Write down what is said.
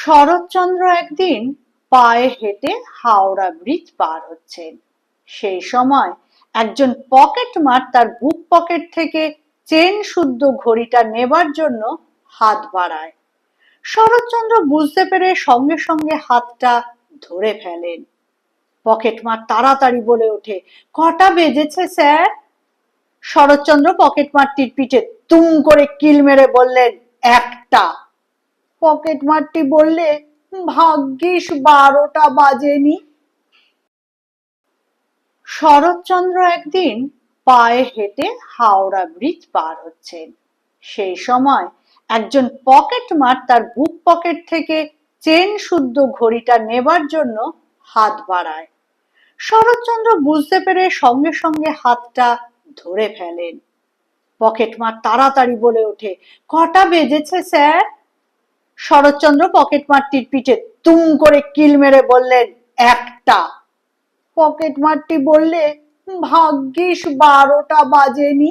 শরৎচন্দ্র একদিন পায়ে হেঁটে হাওড়া ব্রিজ পার হচ্ছেন। সেই সময় একজন পকেটমার তার বুক পকেট থেকে চেন শুদ্ধ ঘড়িটা নেবার জন্য হাত বাড়ায়। শরৎচন্দ্র বুঝতে পেরে সঙ্গে সঙ্গে হাতটা ধরে ফেলেন। পকেটমার তাড়াতাড়ি বলে ওঠে, কটা বেজেছে স্যার? শরৎচন্দ্র পকেটমারটির পিঠে তুম করে কিল মেরে বললেন, একটা। পকেটমারটি বললে, ভাগ্যিস 12টা বাজেনি। শরৎচন্দ্র একদিন পায়ে হেঁটে হাওড়া ব্রিজ পার হচ্ছেন। সেই সময় একজন পকেটমার তার বুক পকেট থেকে চেন শুদ্ধ ঘড়িটা নেবার জন্য হাত বাড়ায়। শরৎচন্দ্র বুঝতে পেরে সঙ্গে সঙ্গে হাতটা ধরে ফেলেন। পকেটমার তাড়াতাড়ি বলে ওঠে, কটা বেজেছে স্যার? শরৎচন্দ্র পকেটমারটির পিঠে তুম করে কিল মেরে বললেন, একটা। পকেটমারটি বললে, ভাগ্যিস 12টা বাজেনি।